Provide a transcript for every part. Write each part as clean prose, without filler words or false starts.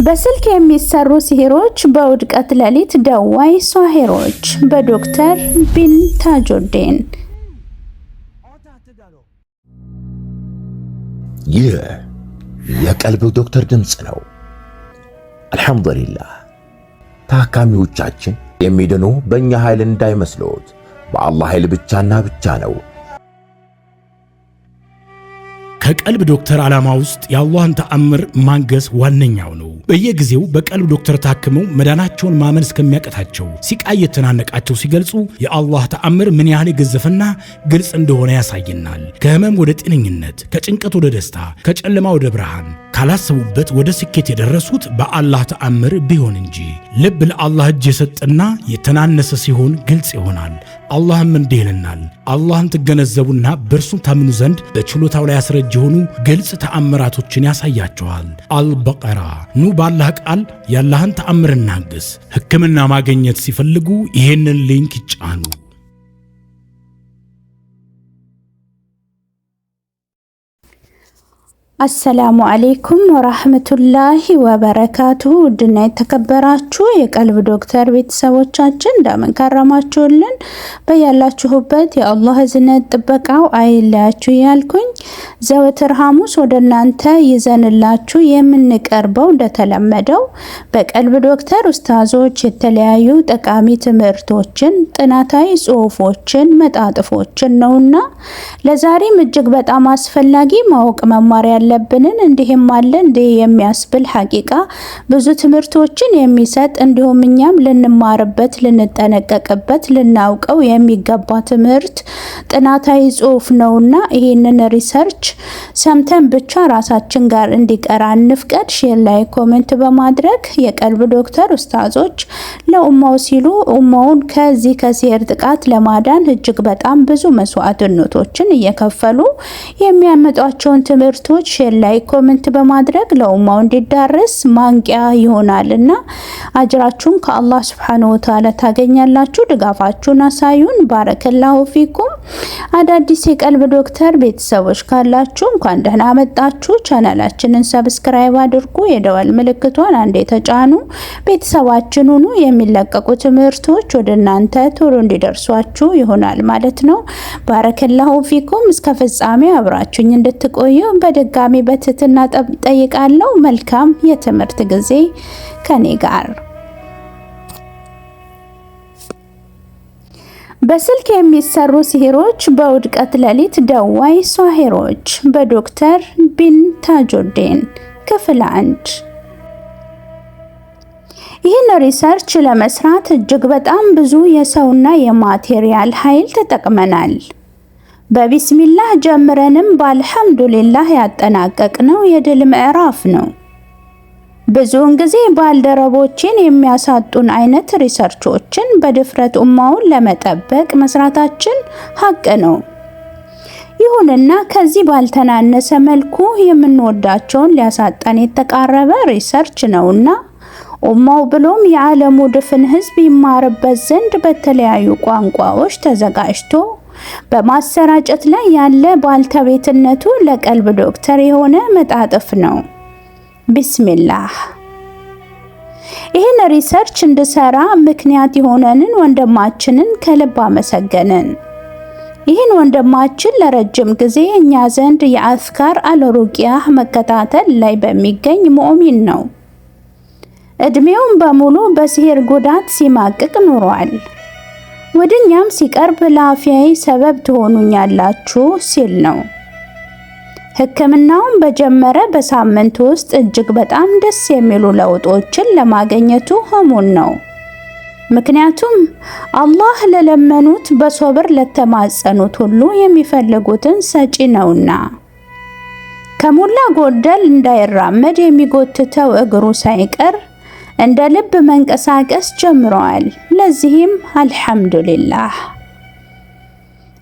በስልክ የሚሰሩ ሲህሮች በውድቀት ሌሊት ደዋይ ሷሂሮች በዶክተር ቢን ታጁዲን። ይህ የቀልብ ዶክተር ድምጽ ነው። አልሐምዱሊላህ። ታካሚዎቻችን የሚድኑ በእኛ ኃይል እንዳይመስሎት በአላህ ኃይል ብቻና ብቻ ነው። ከቀልብ ዶክተር ዓላማ ውስጥ የአላህን ተአምር ማንገስ ዋነኛው ነው። በየጊዜው በቀልብ ዶክተር ታክመው መዳናቸውን ማመን እስከሚያቀታቸው ሲቃይ የተናነቃቸው ሲገልጹ የአላህ ተአምር ምን ያህል የገዘፈና ግልጽ እንደሆነ ያሳየናል። ከህመም ወደ ጤነኝነት፣ ከጭንቀት ወደ ደስታ፣ ከጨለማ ወደ ብርሃን፣ ካላሰቡበት ወደ ስኬት የደረሱት በአላህ ተአምር ቢሆን እንጂ። ልብ ለአላህ እጅ የሰጠና የተናነሰ ሲሆን ግልጽ ይሆናል። አላህም እንዲህ ይለናል፣ አላህን ትገነዘቡና በእርሱ ታምኑ ዘንድ በችሎታው ላይ ያስረጅ የሆኑ ግልጽ ተአምራቶችን ያሳያቸዋል። አልበቀራ። ኑ ባላህ ቃል ያላህን ተአምር እናግስ። ሕክምና ማግኘት ሲፈልጉ ይሄንን ሊንክ ይጫኑ። አሰላሙ አለይኩም ወራህመቱላሂ ወበረካቱሁ። ውድና የተከበራችሁ የቀልብ ዶክተር ቤተሰቦቻችን እንደምን ከረማችሁልን? በያላችሁበት የአላህ እዝነት ጥበቃው አይለያችሁ ያልኩኝ ዘወትር ሐሙስ ወደ እናንተ ይዘንላችሁ የምንቀርበው እንደተለመደው በቀልብ ዶክተር ኡስታዞች የተለያዩ ጠቃሚ ትምህርቶችን፣ ጥናታዊ ጽሑፎችን፣ መጣጥፎችን ነውና ለዛሬም እጅግ በጣም አስፈላጊ ማወቅ መማር ያለብንን እንዲህም አለ እንደ የሚያስብል ሐቂቃ ብዙ ትምህርቶችን የሚሰጥ እንዲሁም እኛም ልንማርበት፣ ልንጠነቀቅበት፣ ልናውቀው የሚገባ ትምህርት ጥናታዊ ጽሑፍ ነውና ይሄንን ሪሰርች ሰምተን ብቻ ራሳችን ጋር እንዲቀር አንፍቀድ። ሼር ላይ ኮሜንት በማድረግ የቀልብ ዶክተር ኡስታዞች ለኡማው ሲሉ ኡማውን ከዚህ ከሲህር ጥቃት ለማዳን እጅግ በጣም ብዙ መስዋዕትነቶችን እየከፈሉ የሚያመጧቸውን ትምህርቶች ሼር ላይ ኮሜንት በማድረግ ለኡማው እንዲዳረስ ማንቂያ ይሆናልና አጅራችሁን ከአላህ Subhanahu Wa Ta'ala ታገኛላችሁ። ድጋፋችሁን አሳዩን። ባረከላሁ ፊኩም። አዳዲስ የቀልብ ዶክተር ቤተሰቦች ካላችሁ እንኳን ደህና መጣችሁ። ቻናላችንን ሰብስክራይብ አድርጉ፣ የደወል ምልክቷን አንዴ ተጫኑ። ቤተሰባችን ሁኑ። የሚለቀቁ ትምህርቶች ወደ እናንተ ቶሎ እንዲደርሷችሁ ይሆናል ማለት ነው። ባረከላሁ ፊኩም። እስከ ፍጻሜ አብራችሁኝ እንድትቆዩ በድጋሚ በትህትና ጠይቃለሁ። መልካም የትምህርት ጊዜ ከኔ ጋር። በስልክ የሚሰሩ ሲህሮች በውድቀት ሌሊት ደዋይ ሷሂሮች በዶክተር ቢን ታጁዲን ክፍል 1። ይህን ሪሰርች ለመስራት እጅግ በጣም ብዙ የሰውና የማቴሪያል ኃይል ተጠቅመናል። በቢስሚላህ ጀምረንም በአልሐምዱሊላህ ያጠናቀቅነው የድል ምዕራፍ ነው። ብዙውን ጊዜ ባልደረቦችን የሚያሳጡን አይነት ሪሰርቾችን በድፍረት ኡማውን ለመጠበቅ መስራታችን ሀቅ ነው። ይሁንና ከዚህ ባልተናነሰ መልኩ የምንወዳቸውን ሊያሳጣን የተቃረበ ሪሰርች ነውና ኡማው ብሎም የዓለሙ ድፍን ህዝብ ይማርበት ዘንድ በተለያዩ ቋንቋዎች ተዘጋጅቶ በማሰራጨት ላይ ያለ ባልተቤትነቱ ለቀልብ ዶክተር የሆነ መጣጥፍ ነው። ቢስሚላህ። ይህን ሪሰርች እንድሰራ ምክንያት የሆነንን ወንድማችንን ከልብ አመሰገንን። ይህን ወንድማችን ለረጅም ጊዜ እኛ ዘንድ የአዝካር አልሩቂያ መከታተል ላይ በሚገኝ ሙእሚን ነው። እድሜውን በሙሉ በሲህር ጉዳት ሲማቅቅ ኑሯል። ወደኛም ሲቀርብ ለአፊያዬ ሰበብ ትሆኑኛላችሁ ሲል ነው። ሕክምናውን በጀመረ በሳምንት ውስጥ እጅግ በጣም ደስ የሚሉ ለውጦችን ለማግኘቱ ህሙን ነው። ምክንያቱም አላህ ለለመኑት በሶብር ለተማጸኑት ሁሉ የሚፈልጉትን ሰጪ ነውና። ከሞላ ጎደል እንዳይራመድ የሚጎትተው እግሩ ሳይቀር እንደ ልብ መንቀሳቀስ ጀምሯል። ለዚህም አልሐምዱሊላህ።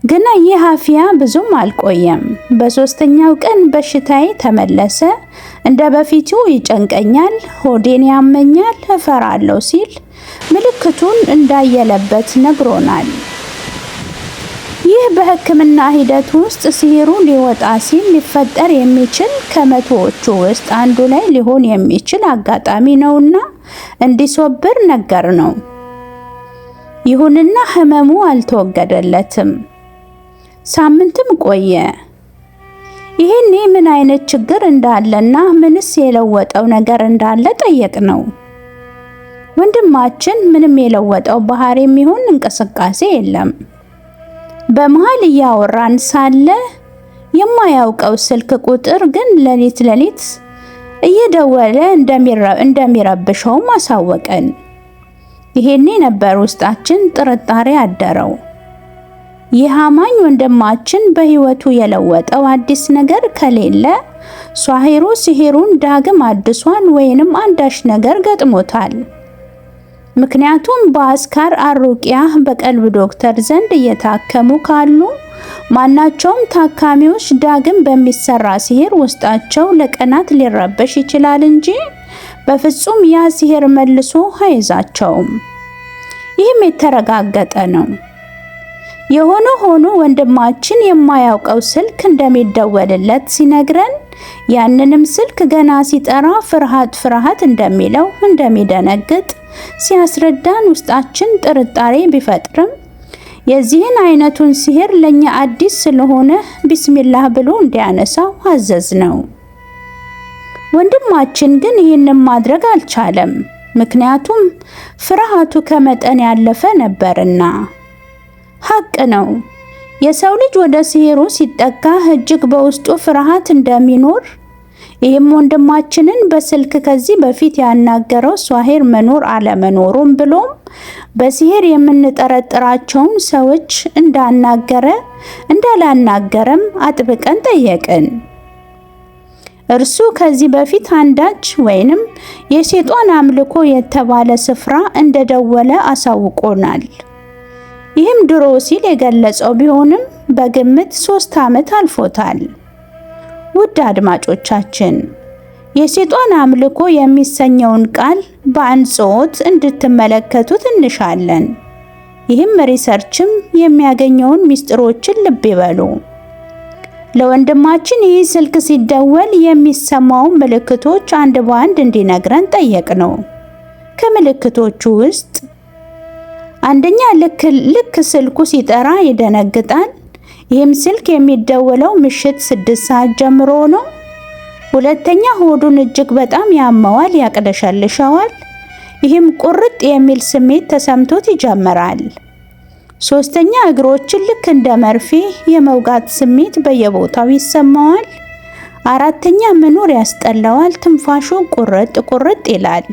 ግን ይህ አፊያ ብዙም አልቆየም። በሶስተኛው ቀን በሽታዬ ተመለሰ። እንደ በፊቱ ይጨንቀኛል፣ ሆዴን ያመኛል፣ እፈራለሁ ሲል ምልክቱን እንዳየለበት ነግሮናል። ይህ በሕክምና ሂደት ውስጥ ሲህሩ ሊወጣ ሲል ሊፈጠር የሚችል ከመቶዎቹ ውስጥ አንዱ ላይ ሊሆን የሚችል አጋጣሚ ነውና እንዲሶብር ነገር ነው። ይሁንና ህመሙ አልተወገደለትም። ሳምንትም ቆየ። ይህኔ ምን አይነት ችግር እንዳለና ምንስ የለወጠው ነገር እንዳለ ጠየቅነው። ወንድማችን ምንም የለወጠው ባህሪም ይሁን እንቅስቃሴ የለም። በመሃል እያወራን ሳለ የማያውቀው ስልክ ቁጥር ግን ሌሊት እየደወለ እንደሚረብሸውም አሳወቀን። ይሄኔ ነበር ውስጣችን ጥርጣሬ አደረው። ይህ አማኝ ወንድማችን በህይወቱ የለወጠው አዲስ ነገር ከሌለ ሷሂሩ ሲህሩን ዳግም አድሷል ወይንም አንዳች ነገር ገጥሞታል። ምክንያቱም በአስካር አሩቂያ በቀልብ ዶክተር ዘንድ እየታከሙ ካሉ ማናቸውም ታካሚዎች ዳግም በሚሰራ ሲህር ውስጣቸው ለቀናት ሊረበሽ ይችላል እንጂ በፍጹም ያ ሲህር መልሶ አይዛቸውም። ይህም የተረጋገጠ ነው። የሆነ ሆኖ ወንድማችን የማያውቀው ስልክ እንደሚደወልለት ሲነግረን ያንንም ስልክ ገና ሲጠራ ፍርሃት እንደሚለው እንደሚደነግጥ ሲያስረዳን ውስጣችን ጥርጣሬ ቢፈጥርም የዚህን አይነቱን ሲህር ለኛ አዲስ ስለሆነ ቢስሚላህ ብሎ እንዲያነሳው አዘዝነው። ወንድማችን ግን ይህንን ማድረግ አልቻለም። ምክንያቱም ፍርሃቱ ከመጠን ያለፈ ነበርና። ሐቅ ነው። የሰው ልጅ ወደ ሲህሩ ሲጠጋ እጅግ በውስጡ ፍርሃት እንደሚኖር ይህም ወንድማችንን በስልክ ከዚህ በፊት ያናገረው ሷሂር መኖር አለመኖሩም ብሎም በሲህር የምንጠረጥራቸውን ሰዎች እንዳላናገረም አጥብቀን ጠየቅን። እርሱ ከዚህ በፊት አንዳች ወይንም የሸይጣን አምልኮ የተባለ ስፍራ እንደደወለ አሳውቆናል። ይህም ድሮ ሲል የገለጸው ቢሆንም በግምት 3 ዓመት አልፎታል። ውድ አድማጮቻችን የሸይጣን አምልኮ የሚሰኘውን ቃል በአንጽሖት እንድትመለከቱት እንሻለን። ይህም ሪሰርችም የሚያገኘውን ሚስጥሮችን ልብ ይበሉ። ለወንድማችን ይህ ስልክ ሲደወል የሚሰማው ምልክቶች አንድ በአንድ እንዲነግረን ጠየቅነው። ከምልክቶቹ ውስጥ አንደኛ ልክ ስልኩ ሲጠራ ይደነግጣል። ይህም ስልክ የሚደወለው ምሽት 6 ሰዓት ጀምሮ ነው። ሁለተኛ ሆዱን እጅግ በጣም ያመዋል፣ ያቅለሸልሸዋል። ይህም ቁርጥ የሚል ስሜት ተሰምቶት ይጀምራል። ሶስተኛ እግሮችን ልክ እንደ መርፌ የመውጋት ስሜት በየቦታው ይሰማዋል። አራተኛ መኖር ያስጠላዋል፣ ትንፋሹ ቁርጥ ይላል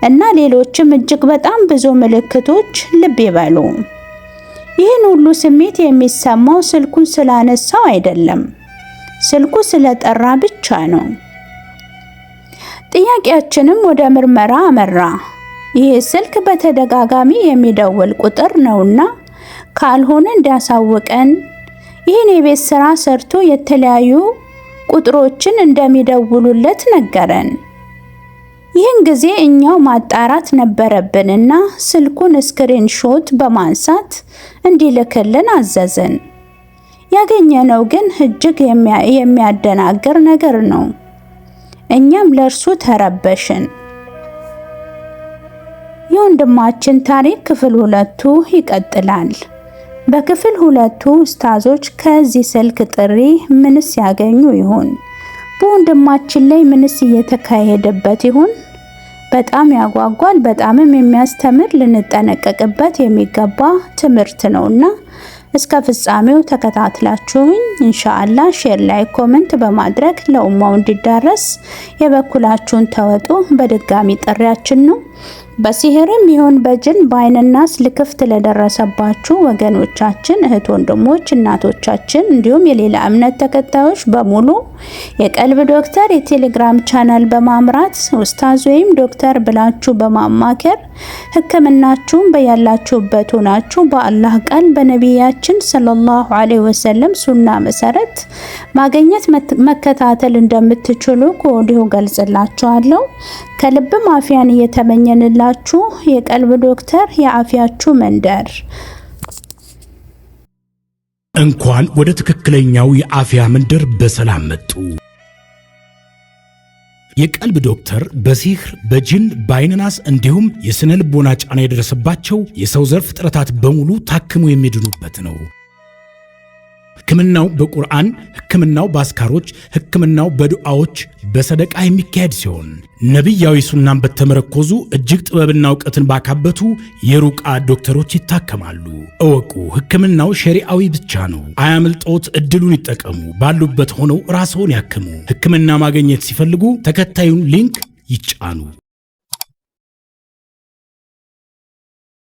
እና ሌሎችም እጅግ በጣም ብዙ ምልክቶች ልብ ይበሉ። ይህን ሁሉ ስሜት የሚሰማው ስልኩን ስላነሳው አይደለም፣ ስልኩ ስለጠራ ብቻ ነው። ጥያቄያችንም ወደ ምርመራ አመራ። ይህ ስልክ በተደጋጋሚ የሚደወል ቁጥር ነውና ካልሆነ እንዲያሳውቀን ይህን የቤት ስራ ሰርቶ የተለያዩ ቁጥሮችን እንደሚደውሉለት ነገረን። ይህን ጊዜ እኛው ማጣራት ነበረብንና ስልኩን ስክሪንሾት በማንሳት እንዲልክልን አዘዝን። ያገኘነው ግን እጅግ የሚያደናግር ነገር ነው። እኛም ለእርሱ ተረበሽን። የወንድማችን ታሪክ ክፍል 2 ይቀጥላል። በክፍል 2 ኡስታዞች ከዚህ ስልክ ጥሪ ምንስ ያገኙ ይሆን? በወንድማችን ላይ ምንስ እየተካሄደበት ይሆን? በጣም ያጓጓል። በጣምም የሚያስተምር ልንጠነቀቅበት የሚገባ ትምህርት ነውና እስከ ፍጻሜው ተከታትላችሁኝ ኢንሻአላህ ሼር ላይ ኮሜንት በማድረግ ለኡማው እንዲዳረስ የበኩላችሁን ተወጡ በድጋሚ ጥሪያችን ነው። በሲህርም ይሁን በጅን በአይንናስ ልክፍት ለደረሰባችሁ ወገኖቻችን፣ እህት ወንድሞች፣ እናቶቻችን እንዲሁም የሌላ እምነት ተከታዮች በሙሉ የቀልብ ዶክተር የቴሌግራም ቻናል በማምራት ኡስታዝ ወይም ዶክተር ብላችሁ በማማከር ሕክምናችሁን በያላችሁበት ሆናችሁ በአላህ ቃል በነቢያችን ሰለላሁ ዐለይሂ ወሰለም ሱና መሰረት ማግኘት መከታተል እንደምትችሉ ከወዲሁ ገልጽላችኋለሁ። ከልብ አፊያን እየተመኘንላችሁ የቀልብ ዶክተር የአፊያችሁ መንደር እንኳን ወደ ትክክለኛው የአፍያ መንደር በሰላም መጡ። የቀልብ ዶክተር በሲህር በጅን በአይንናስ እንዲሁም የስነ ልቦና ጫና የደረሰባቸው የሰው ዘር ፍጥረታት በሙሉ ታክሞ የሚድኑበት ነው። ሕክምናው በቁርአን፣ ሕክምናው በአስካሮች፣ ሕክምናው በዱዓዎች በሰደቃ የሚካሄድ ሲሆን ነቢያዊ ሱናን በተመረኮዙ እጅግ ጥበብና ዕውቀትን ባካበቱ የሩቃ ዶክተሮች ይታከማሉ። እወቁ፣ ሕክምናው ሸሪዓዊ ብቻ ነው። አያምልጦት፣ እድሉን ይጠቀሙ። ባሉበት ሆነው ራስዎን ያክሙ። ሕክምና ማግኘት ሲፈልጉ ተከታዩን ሊንክ ይጫኑ።